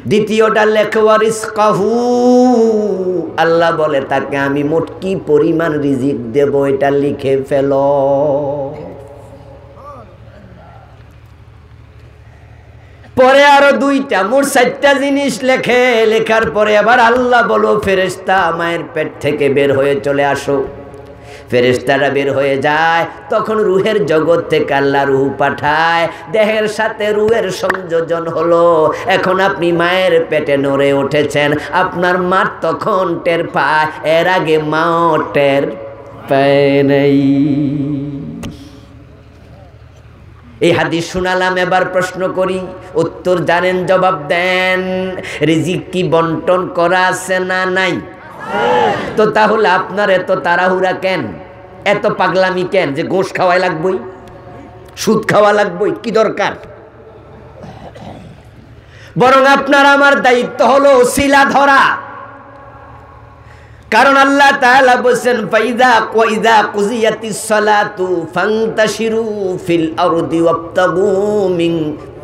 দ্বিতীয়টা লেখওয়া রিজকাহু, আল্লাহ বলে তাকে আমি মোট কি পরিমাণ রিজিক দেব এটা লিখে ফেলো। পরে আরো দুইটা, মোট 4টা জিনিস লেখে। লেখার পরে আবার আল্লাহ বলো ফেরেশতা মায়ের পেট থেকে বের হয়ে চলে আসো। ফেরেশতারা বের হয়ে যায়, তখন রুহের জগৎ থেকে আল্লাহ রুহ পাঠায়, দেহের সাথে রুহের সংযোজন হলো। এখন আপনি মায়ের পেটে নড়ে উঠেছেন, আপনার মা তখন টের পায়, এর আগে মাও টের পায় নাই। এই হাদিস শোনালাম, এবার প্রশ্ন করি, উত্তর জানেন, জবাব দেন। রিজিক কি বন্টন করা আছে না নাই? তো তাহলে আপনার এত তাড়াহুড়া কেন, এত পাগলামি কেন যে গোশ খাওয়াই লাগবই, সুদ খাওয়া লাগবই, কি দরকার? বরং আপনার আমার দায়িত্ব হলো ওসিলা ধরা। কারণ আল্লাহ তাআলা বলেন ফাইদা ওয়াইদা কুজিয়াতিস সালাতু ফান্তাশিরু ফিল আরদি ওয়াবতাগু মিন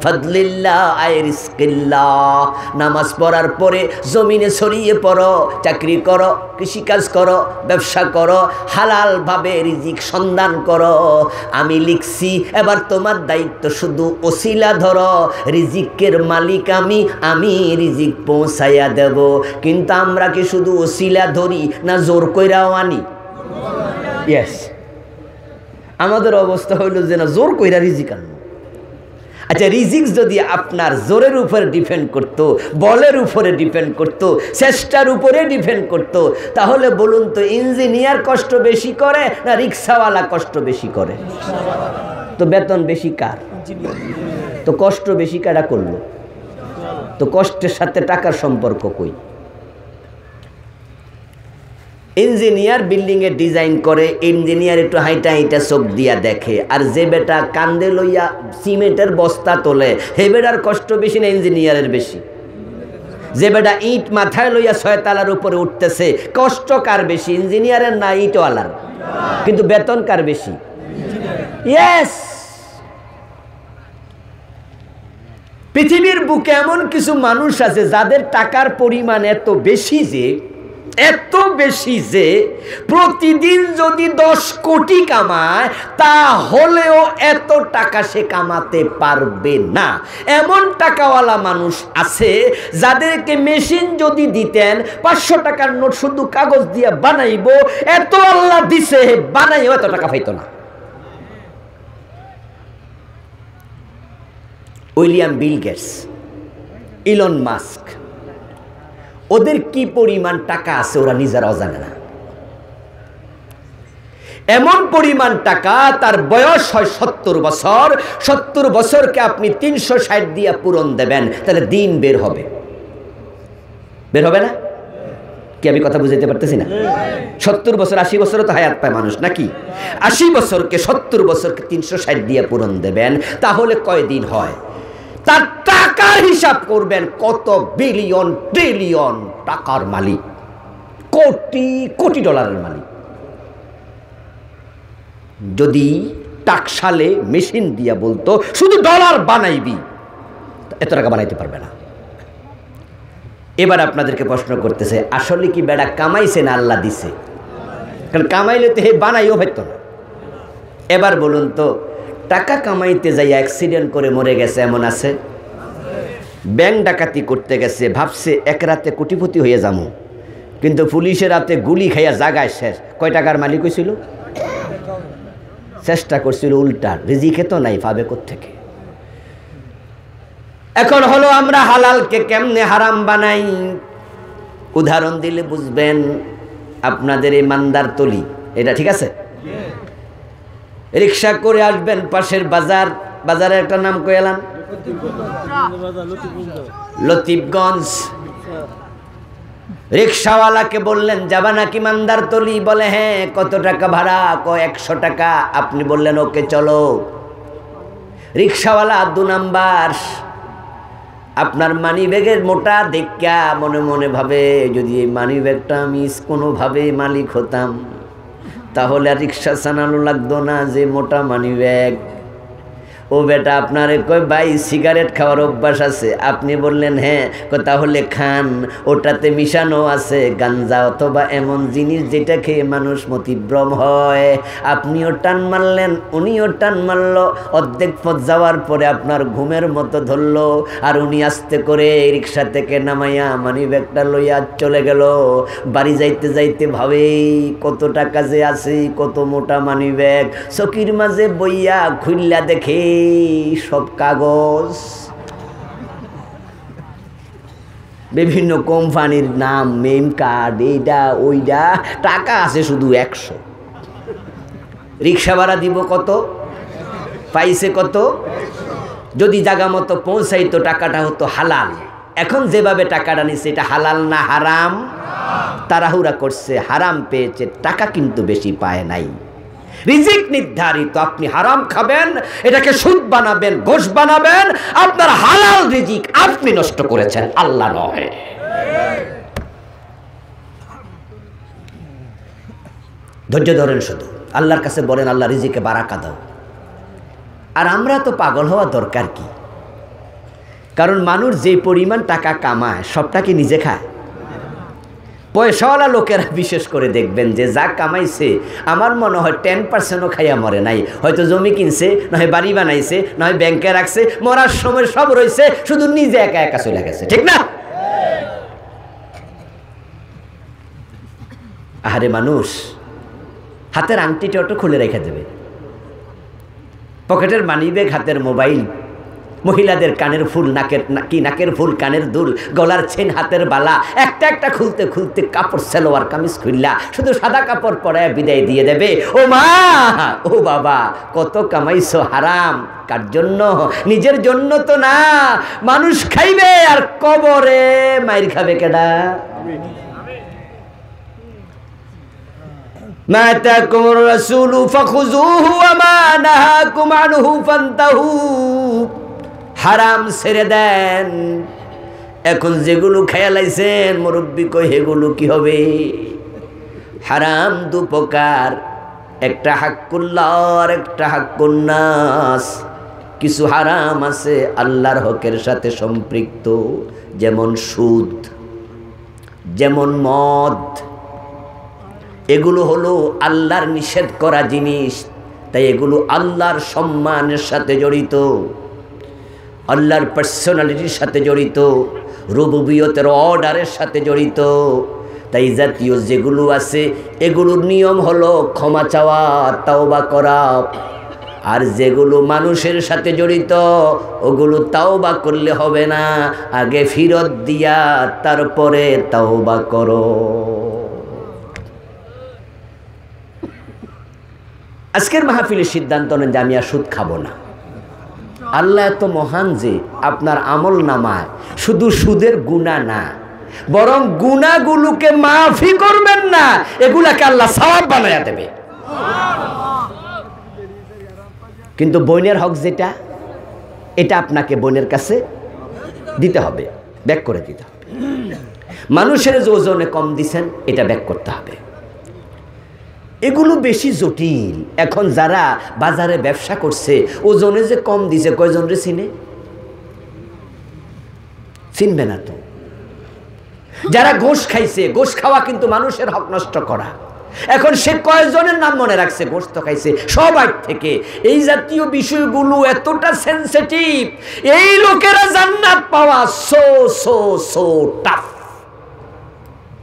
ফাদলিল্লাহ আই রিজকিল্লাহ। নামাজ পড়ার পরে জমিনে ছড়িয়ে পড়ো, চাকরি করো, কৃষিকাজ করো, ব্যবসা করো, হালালভাবে রিজিক সন্ধান করো। আমি লিখছি, এবার তোমার দায়িত্ব শুধু ওসিলা ধরো। রিজিকের মালিক আমি রিজিক পৌঁছাইয়া দেব। কিন্তু আমরা কি শুধু ওসিলা ধরি না জোর কইরাও আনি? ইয়েস, আমাদের অবস্থা হইল যে না জোর কইরা রিজিক আনবো। আচ্ছা, রিজিক যদি আপনার জোরের উপরে ডিপেন্ড করতো, বলের উপরে ডিপেন্ড করতো, চেষ্টার উপরে ডিপেন্ড করতো, তাহলে বলুন তো ইঞ্জিনিয়ার কষ্ট বেশি করে না রিক্সাওয়ালা কষ্ট বেশি করে? তো বেতন বেশি কার? তো কষ্ট বেশি কারা করলো? তো কষ্টের সাথে টাকার সম্পর্ক কই? ইঞ্জিনিয়ার বিল্ডিংয়ের ডিজাইন করে, ইঞ্জিনিয়ার একটু হাইটা হাইটা চোখ দিয়া দেখে, আর যে বেটা কান্দে লইয়া সিমেন্টের বস্তা তোলে হে বেটার কষ্ট বেশি না ইঞ্জিনিয়ারের বেশি? যে বেটা ইট মাথায় লইয়া 6 তলার উপরে উঠতেছে, কষ্ট কার বেশি, ইঞ্জিনিয়ারের না ইটওয়ালার? কিন্তু বেতন কার বেশি? ইয়েস। পৃথিবীর বুকে এমন কিছু মানুষ আছে যাদের টাকার পরিমাণ এত বেশি যে প্রতিদিন যদি 10 কোটি কামায় তাহলেও এত টাকা সে কামাতে পারবে না। এমন টাকাওয়ালা মানুষ আছে যাদেরকে মেশিন যদি দিতেন 500 টাকার নোট শুধু কাগজ দিয়ে বানাইবো, এত আল্লাহ দিছে বানাইও এত টাকা পাইতো না। William Bill Gates, Elon Musk, ওদের কি পরিমাণ টাকা আছে ওরা নিজেরাও জানে না। এমন পরিমাণ টাকা, তার বয়স হয় 70 বছর। 70 বছরকে আপনি 360 দিয়ে পূরণ দেবেন, তাহলে দিন বের হবে না? কি আমি কথা বুঝাইতে পারতেছি না? 70 বছর 80 বছরও তো হায়াত পায় মানুষ নাকি? 80 বছরকে 70 বছরকে 360 দিয়ে পূরণ দেবেন, তাহলে কয় দিন হয়? তার টাকার হিসাব করবেন, কত বিলিয়ন ট্রিলিয়ন টাকার মালিক, কোটি কোটি ডলারের মালিক। যদি টাকশালে মেশিন দিয়া বলতো শুধু ডলার বানাইবি, এত টাকা বানাইতে পারবে না। এবার আপনাদেরকে প্রশ্ন করতেছে, আসলে কি বেড়া কামাইছে না আল্লাহ দিছে? কারণ কামাইলে তো হে বানাইও হইতো না। এবার বলুন তো, টাকা কামাইতে যাই অ্যাক্সিডেন্ট করে মরে গেছে এমন আছে? ব্যাংক ডাকাতি করতে গেছে, ভাবছে এক রাতে কোটিপতি হয়ে যাবো, কিন্তু পুলিশের রাতে গুলি খাইয়া জাগায় শেষ। কয় টাকার মালিক হয়েছিল? চেষ্টা করছিল উল্টা, রিজিকে তো নাই, পাবে কোত্থেকে? এখন হলো আমরা হালালকে কেমনে হারাম বানাই। উদাহরণ দিলে বুঝবেন। আপনাদের এই মান্দার তলি, এটা ঠিক আছে? রিক্সা করে আসবেন পাশের বাজারের একটা নাম কই এলাম, লতিফগঞ্জ। রিক্সাওয়ালাকে বললেন যাবা নাকি মান্দারতলি? বলে হ্যাঁ। কত টাকা ভাড়া? 100 টাকা। আপনি বললেন ওকে চলো। রিক্সাওয়ালা 2 নাম্বার। আপনার মানি ব্যাগের মোটা দেখা মনে মনে ভাবে, যদি এই মানি ব্যাগটা আমি কোনোভাবে মালিক হতাম তাহলে আর রিক্সা চালানো লাগতো না, যে মোটা মানি ব্যাগ। ও বেটা আপনারে কই ভাই সিগারেট খাওয়ার অভ্যাস আছে, আপনি বললেন হ্যাঁ, তাহলে খান, ওটাতে মিশানো আছে গাঞ্জা অথবা এমন জিনিস যেটা খেয়ে মানুষ মতিভ্রম হয়। আপনিও টান মারলেন, উনিও টান মারল, অর্ধেক পথ যাওয়ার পরে আপনার ঘুমের মতো ধরলো, আর উনি আস্তে করে রিক্সা থেকে নামাইয়া মানিব্যাগটা লইয়া চলে গেল। বাড়ি যাইতে যাইতে ভাবে কত টাকা যে আছে, কত মোটা মানিব্যাগ, চকির মাঝে বইয়া খুললা দেখে সব কাগজ, বিভিন্ন কোম্পানির নাম, মেম কার্ড, এইটা ওইটা, টাকা আছে শুধু 100। রিক্সা ভাড়া দিব কত, পাইছে কত, যদি জায়গা মতো পৌঁছাইতো টাকাটা হতো হালাল। এখন যেভাবে টাকাটা নিচ্ছে এটা হালাল না হারাম? তাড়াহুড়া করছে, হারাম পেয়েছে, টাকা কিন্তু বেশি পায় নাই। রিজিক নির্ধারিত, আপনি হারাম খাবেন, এটাকে সুদ বানাবেন, ঘোষ বানাবেন, আপনার হালাল রিজিক আপনি নষ্ট করেছেন, আল্লাহ নয়। ধৈর্য ধরেন, শুধু আল্লাহর কাছে বলেন আল্লাহ রিজিকে বারাকা দাও। আর আমরা তো পাগল হওয়া দরকার কি? কারণ মানুষ যে পরিমাণ টাকা কামায় সবটা কি নিজে খায়? পয়সাওয়ালা লোকেরা বিশেষ করে দেখবেন যে যা কামাইছে আমার মনে হয় 10%ও খাইয়া মরে নাই। হয়তো জমি কিনছে, নয় বাড়ি বানাইছে, নয় ব্যাংকে রাখছে, মরার সময় সব রয়েছে, শুধু নিজে একা একা চলে গেছে, ঠিক না? আহারে মানুষ হাতের আংটিটা ওটা খুলে রেখে দেবে, পকেটের মানিব্যাগ, হাতের মোবাইল, মহিলাদের কানের ফুল, নাকের ফুল, কানের দুল, গলার চেন, হাতের বালা, একটা একটা খুলতে খুলতে কাপড়, সালোয়ার কামিজ খুললা শুধু সাদা কাপড় পরায় বিদায় দিয়ে দেবে। ও মা, ও বাবা, কত কামাইছো হারাম। কার জন্য? নিজের জন্য তো না, মানুষ খাইবে আর কবরে মাইর খাবে কেডা? মা আতাকুমুর রাসূলু ফাখুযুহু ওয়া মা নাহাকুম আনহু ফান্তাহু। হারাম ছেড়ে দেন। এখন যেগুলো খেয়াল আইছেন মুরব্বী কই, এগুলো কি হবে? হারাম দু প্রকার, একটা হাক্কুল্লাহ আর একটা হাক্কুন্নাস। কিছু হারাম আছে আল্লাহর হকের সাথে সম্পৃক্ত, যেমন সুদ, যেমন মদ, এগুলো হলো আল্লাহর নিষেধ করা জিনিস, তাই এগুলো আল্লাহর সম্মানের সাথে জড়িত, আল্লাহর পার্সোনালিটির সাথে জড়িত, রুবুবিয়তের অর্ডারের সাথে জড়িত। তাই জাতীয় যেগুলো আছে এগুলোর নিয়ম হলো ক্ষমা চাওয়া, তাওবা করা। আর যেগুলো মানুষের সাথে জড়িত ওগুলো তাওবা করলে হবে না, আগে ফিরত দিয়া তারপরে তাওবা করো। আজকের মাহফিলের সিদ্ধান্ত নেন যে আমি আর সুদ খাবো না। আল্লাহ এত মহান যে আপনার আমল নামায় শুধু সুদের গুনাহ না, বরং গুনাহগুলোকে মাফি করবেন না, এগুলাকে আল্লাহ সওয়াব বানায়া দেবে। কিন্তু বোনের হক যেটা, এটা আপনাকে বোনের কাছে দিতে হবে, ব্যাক করে দিতে হবে। মানুষের যে ওজনে কম দিছেন এটা ব্যাক করতে হবে। এগুলো বেশি জটিল। এখন যারা বাজারে ব্যবসা করছে ওজনে যে কম দিছে, কয়জন রে চিনে? চিনবে না তো। যারা ঘোষ খাইছে, ঘোষ খাওয়া কিন্তু মানুষের হক নষ্ট করা। এখন সে কয়জনের নাম মনে রাখছে? ঘোষ তো খাইছে সবার থেকে। এই জাতীয় বিষয়গুলো এতটা সেনসিটিভ, এই লোকেরা জান্নাত পাওয়া সো সো সো টাফ।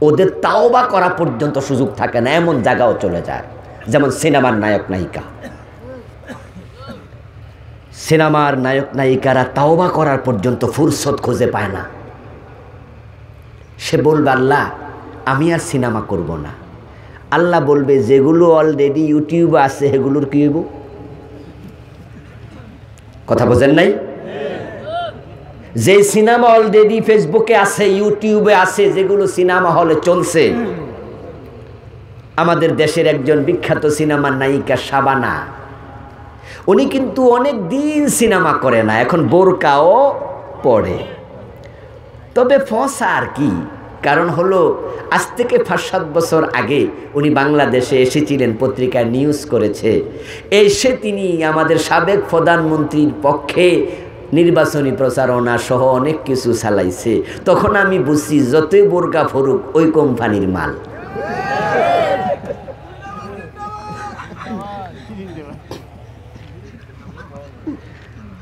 ওদের তাওবা করা পর্যন্ত সুযোগ থাকে না, এমন জায়গাও চলে যায়। যেমন সিনেমার নায়ক নায়িকা, সিনেমার নায়ক নায়িকারা তাওবা করার পর্যন্ত ফুরসত খুঁজে পায় না। সে বলবে আল্লাহ আমি আর সিনেমা করব না। আল্লাহ বলবে যেগুলো অলরেডি ইউটিউবে আছে সেগুলোর কি হইব? কথা বোঝেন নাই? যে সিনেমা অলরেডি ফেসবুকে আছে, ইউটিউবে আছে, যেগুলো সিনেমা হলে চলছে। আমাদের দেশের একজন বিখ্যাত সিনেমার নায়িকা শাবানা, উনি কিন্তু অনেক দিন সিনেমা করে না, এখন বোরকাও পড়ে। তবে ফসা আর কি, কারণ হলো আজ থেকে 5-7 বছর আগে উনি বাংলাদেশে এসেছিলেন, পত্রিকায় নিউজ করেছে। এসে তিনি আমাদের সাবেক প্রধানমন্ত্রীর পক্ষে নির্বাচনী প্রচারণা সহ অনেক কিছু চালাইছে। তখন আমি বুঝছি যতই বোরকা ফরুক ওই কোম্পানির মাল।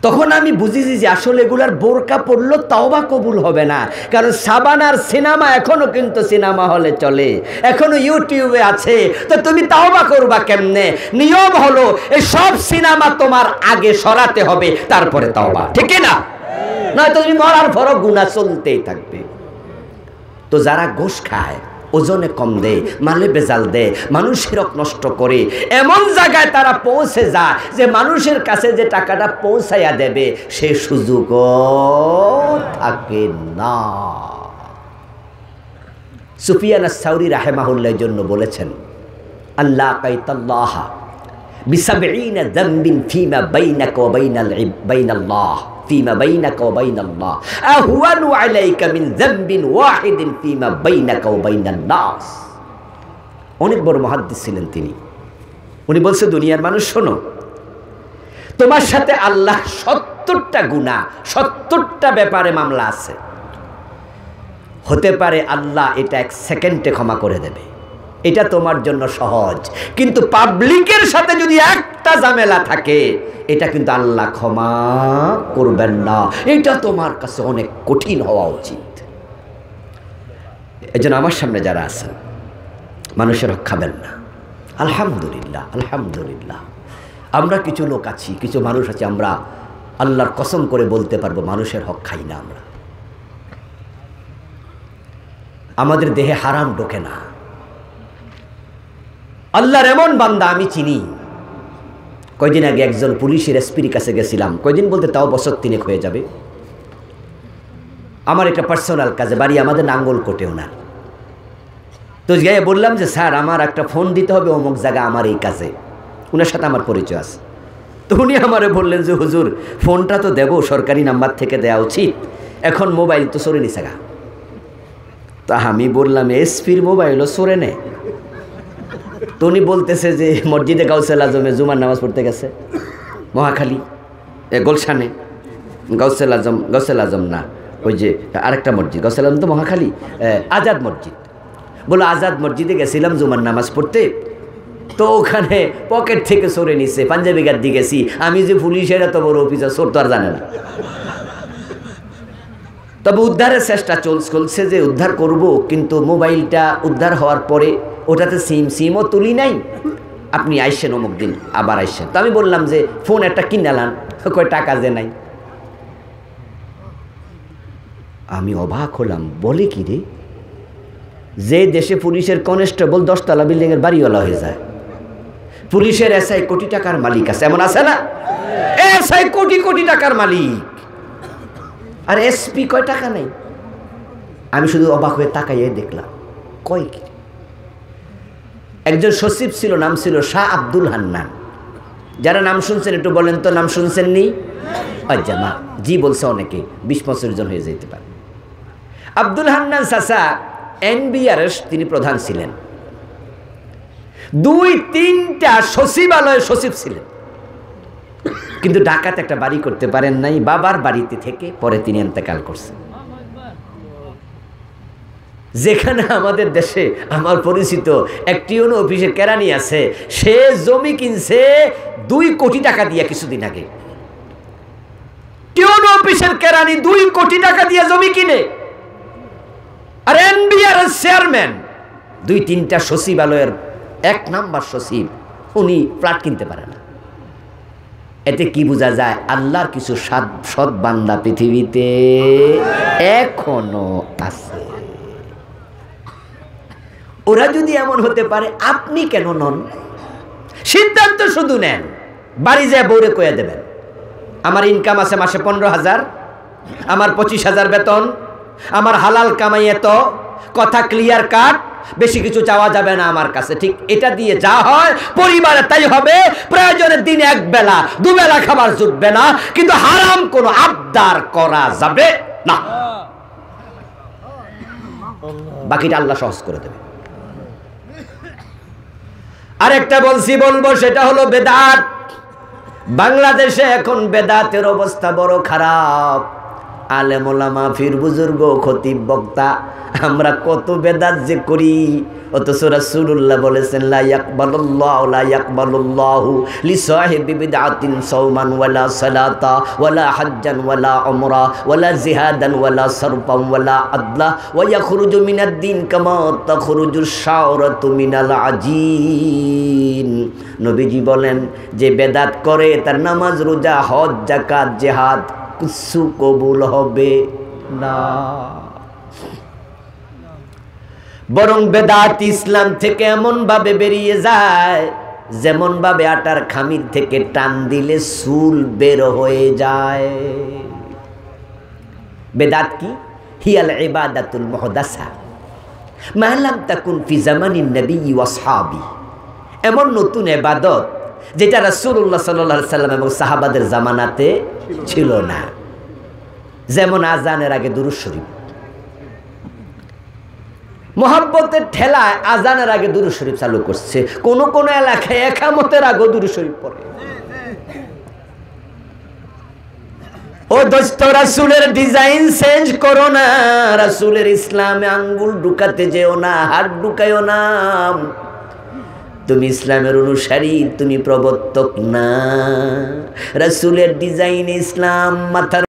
তখন আমি বুঝেছি যে আসলে এগুলার বোরকা পড়লো তাওবা কবুল হবে না। কারণ সাবানার সিনেমা এখনো কিন্তু সিনেমা হলে চলে, এখনো ইউটিউবে আছে। তো তুমি তাওবা করবা কেমনে? নিয়ম হলো এই সব সিনেমা তোমার আগে সরাতে হবে, তারপরে তাওবা, ঠিক না? নয়তো তুমি মরার পরও গুনাহ চলতেই থাকবে। তো যারা ঘুষ খায়, ওজনে কম দেয়, মালে বেজাল দেয়, মানুষের হক নষ্ট করে, এমন জায়গায় তারা পৌঁছে যায় যে মানুষের কাছে যে টাকাটা পৌঁছাইয়া দেবে সে সুযোগও থাকে না। সুফিয়ান আস-সাউরি রাহিমাহুল্লাহর জন্য বলেছেন, আল্লাহ কাইতাল্লাহ বিসাবঈনা যামবিন ফীমা বাইনাকা ওয়া বাইনাল্লাহ ফীমা বাইনাকা ওয়া বাইনাল্লাহ আহওয়ানু আলাইকা মিন যামবিন ওয়াহিদিন ফীমা বাইনাকা ওয়া বাইনান নাস। অনেক বড় মুহাদ্দিস ছিলেন তিনি। উনি বলছে, দুনিয়ার মানুষ শোনো, তোমার সাথে আল্লাহ 70টা গুনাহ, 70টা ব্যাপারে মামলা আছে। হতে পারে আল্লাহ এটা 1 সেকেন্ডে ক্ষমা করে দেবে, এটা তোমার জন্য সহজ। কিন্তু পাবলিকের সাথে যদি একটা ঝামেলা থাকে, এটা কিন্তু আল্লাহ ক্ষমা করবেন না। এটা তোমার কাছে অনেক কঠিন হওয়া উচিত। এজন্য আমার সামনে যারা আছেন, মানুষের হক খাবেন না। আলহামদুলিল্লাহ, আলহামদুলিল্লাহ, আমরা কিছু লোক আছি, কিছু মানুষ আছে, আমরা আল্লাহর কসম করে বলতে পারবো মানুষের হক খাই না। আমরা, আমাদের দেহে হারাম ঢোকে না। আল্লাহর এমন বান্দা আমি চিনি। কয়দিন আগে একজন পুলিশের এসপির কাছে গেছিলাম, কয়দিন বলতে তাও বছর 3 হয়ে যাবে। আমার একটা পার্সোনাল কাজে, বাড়ি আমাদের নাঙ্গলকোটে ওনার। তো গিয়ে বললাম যে স্যার আমার একটা ফোন দিতে হবে অমুক জায়গা, আমার এই কাজে। ওনার সাথে আমার পরিচয় আছে। তো উনি আমারে বললেন যে হুজুর ফোনটা তো দেবো, সরকারি নাম্বার থেকে দেওয়া উচিত, এখন মোবাইল তো সরে নিছে গা। তা আমি বললাম এসপির মোবাইলও সরে নে। তো উনি বলতেছে যে মসজিদে গাউসুল আজমে জুমার নামাজ পড়তে গেছে, মহাখালী গোলশানে। গাউসুল আজম না, ওই যে আরেকটা মসজিদ, গাউসুল আজম তো মহাখালী, আজাদ মসজিদ। বলো আজাদ মসজিদে গেছিলাম জুমার নামাজ পড়তে, তো ওখানে পকেট থেকে সরে নিচ্ছে, পাঞ্জাবি গাদ্দি গেছি। আমি যে পুলিশের এত বড় অফিসার, চোর তো আর জানে না। তবে উদ্ধারের চেষ্টা চলছে যে উদ্ধার করব, কিন্তু মোবাইলটা উদ্ধার হওয়ার পরে ওটাতে সিমও তুলি নাই। আপনি আইসেন অমুক দিন, আবার আইসেন। তো আমি বললাম যে ফোন একটা কিনালাম, কয় টাকা যে নাই। আমি অবাক হলাম, বলে কি রে, যে দেশে পুলিশের কনস্টেবল 10 তলা বিল্ডিংয়ের বাড়িওয়ালা হয়ে যায়, পুলিশের এসআই কোটি টাকার মালিক আছে, এমন আছে না? এসআই কোটি কোটি টাকার মালিক, আর এসপি কয় টাকা নাই। আমি শুধু অবাক হয়ে তাকাইয়ে দেখলাম, কয় কি। একজন সচিব ছিল, নাম ছিল শাহ আব্দুল হান্নান। যারা নাম শুনছেন একটু বলেন তো, নাম শুনছেন নি? আচ্ছা মা জি বলছে অনেকে, 20-25 জন হয়ে যেতে পারে। আব্দুল হান্নান চাচা এনবিআরএস তিনি প্রধান ছিলেন, 2-3টা সচিবালয়ে সচিব ছিলেন, কিন্তু ঢাকাতে একটা বাড়ি করতে পারেন নাই। বাবার বাড়িতে থেকে পরে তিনি ইন্তেকাল করছেন। যেখানে আমাদের দেশে আমার পরিচিত একটি অফিসে কেরানি আছে, সে জমি কিনছে 2 কোটি টাকা দিয়ে কিছুদিন আগে। টিউন অফিসের কেরানি 2 কোটি টাকা দিয়ে জমি কিনে, আর এনবিআর চেয়ারম্যান 2-3টা সচিবালয়ের 1 নাম্বার সচিব, উনি ফ্ল্যাট কিনতে পারে না। এতে কি বোঝা যায়? আল্লাহর কিছু সৎ বান্দা পৃথিবীতে এখনো আছে। ওরা যদি এমন হতে পারে, আপনি কেন নন? সিদ্ধান্ত শুধু নেন, বাড়ি যায় বউরে কয়ে দেবেন আমার ইনকাম আছে মাসে 15,000, আমার 25,000 বেতন, আমার হালাল কামাই এত, কথা ক্লিয়ার কাট, বেশি কিছু চাওয়া যাবে না আমার কাছে। ঠিক এটা দিয়ে যা হয় পরিবারে তাই হবে। প্রয়োজনে দিনে 1 বেলা 2 বেলা খাবার জুটবে না, কিন্তু হারাম কোনো আবদার করা যাবে না। বাকিটা আল্লাহ সহজ করে দেবে। আরেকটা বলবো সেটা হলো বেদাত। বাংলাদেশে এখন বেদাতের অবস্থা বড় খারাপ। আলেম ওলামা পীর বুজুর্গ খতিব বক্তা আমরা কত বেদাত যে করি, অথচ রাসূলুল্লাহ বলেছেন লা ইয়াকবালুল্লাহু লিসাহিবি বিদআতিন সাওমান ওয়ালা সালাতা ওয়ালা হাজ্জান ওয়ালা উমরা ওয়ালা জিহাদান ওয়ালা সারফান ওয়ালা আদলা ওয়া ইয়াখরুজু মিনাদ দ্বীন কামা তাখরুজুশ শাওরাতু মিনাল আজিন। নবীজি বলেন যে বেদাত করে তার নামাজ রোজা হজ যাকাত জিহাদ কিছু কবুল হবে না। বরং বেদাত ইসলাম থেকে এমন ভাবে বেরিয়ে যায় যেমন ভাবে আটার খামির থেকে টান দিলে চুল বের হয়ে যায়। বেদাত কি? হিয়াল ইবাদাতুল মুহদাসা মা লাম তাকুন ফি জামানিন নবী ওয়া আসহাবি। এমন নতুন ইবাদত যেটা রাসূলুল্লাহ সাল্লাল্লাহু আলাইহি সাল্লাম এবং সাহাবাদের জামানাতে ছিল না। যেমন আজানের আগে দুরূদ শরীফ, মোহাব্বতের ঠেলায় আজানের আগে দুরূদ শরীফ চালু করছে। কোন কোন এলাকায় ইকামতের আগে দুরূদ শরীফ পড়ে। ও দোস্ত, রাসূলের ডিজাইন চেঞ্জ করো না, রাসূলের ইসলামে আঙ্গুল ঢুকাতে যেও না, হাত ঢুকায়ও না। তুমি ইসলামের অনুসারী, তুমি প্রবর্তক না। রাসূলের ডিজাইন ইসলাম মাথার